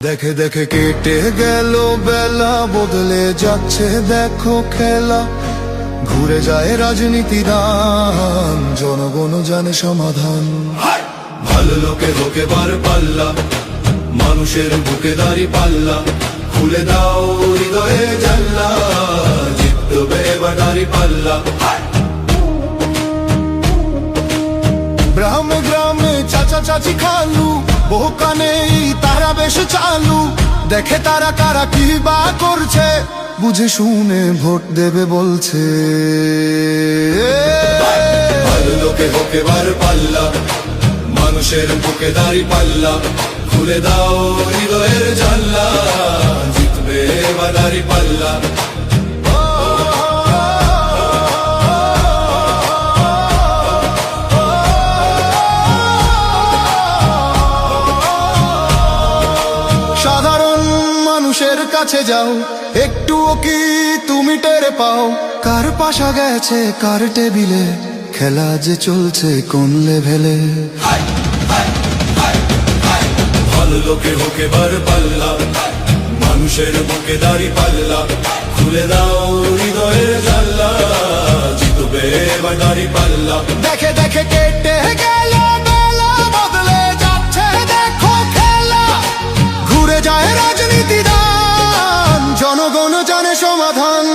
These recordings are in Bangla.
দেখে দেখে কেটে গেল বেলা, বদলে যাচ্ছে দেখো খেলা। ঘুরে যায় রাজনীতি দান, জনগণ জানে সমাধান। ভালো লোকে হোকে বার পাল্লা, মানুষের বুকে দাঁড়ি পাল্লা। খুলে দাও হৃদয়ে জানলা, জিতবে এবার দাঁড়ি পাল্লা। গ্রামে গ্রামে চাচা চাচি খালু, বহু কানে তারা বেশ চালু। দেখে তারা কারা কি বা করছে, বুঝে শুনে ভোট দেবে বলছে। ভালো লোকে হোকে বার পাল্লা, মানুষের বুকে দাঁড়ি পাল্লা। খুলে দাও হৃদয়ের জানলা, জিতবে এবার দাঁড়ি পাল্লা। সাধারণ মানুষের কাছে যাও, একটুও কি তুমি টের পাও? কার পাশা গেছে কার টেবিলে, খেলা যে চলছে কোন লেভেলে। ভালো লোকে হোকে বার পাল্লা, মানুষের বুকে দাঁড়ি পাল্লা। খুলে দাও হৃদয়ের জানলা, জিতবে এবার দাঁড়ি পাল্লা। দেখে দেখে কেটে গেল বেলা, বদলে যাচ্ছে দেখো খেলা। ঘুরে যায় রাজনীতি দান, জনগণ জানে সমাধান।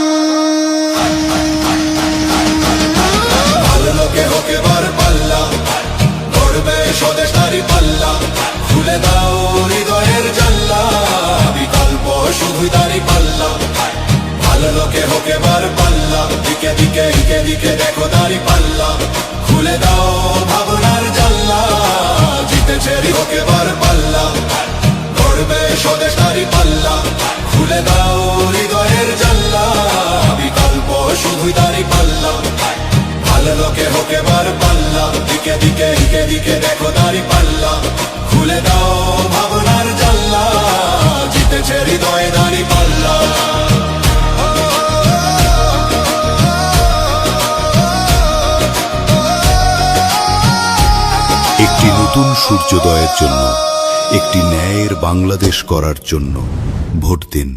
ভালো লোকে হোকে বার পাল্লা, গড়বে স্বদেশ দাঁড়ি পাল্লা। খুলে দাও হৃদয়ের জানলা, বিকল্প শুধুই দাঁড়ি পাল্লা। ভালো লোকে হোকে বার পাল্লা, দিকে দিকে দিকে দিকে দেখো দাঁড়ি পাল্লা। খুলে দাও ভাবনার জানলা, জিতেছে হোকে বার পাল্লা। গড়বে স্বদেশ দাঁড়ি পাল্লা। খুলে দাও হৃদয়ের জানলা, বিকল্প শুধুই দাঁড়ি পাল্লা। ভালো লোকে হোকে বার পাল্লা, দিকে দিকে দিকে দিকে দেখো দাঁড়ি পাল্লা। খুলে দাও ভাবনার জানলা, জিতেছে হৃদয়ে দাঁড়ি পাল্লা। একটি নতুন সূর্যোদয়ের জন্য, একটি ন্যায়ের বাংলাদেশ করার জন্য ভোট দিন।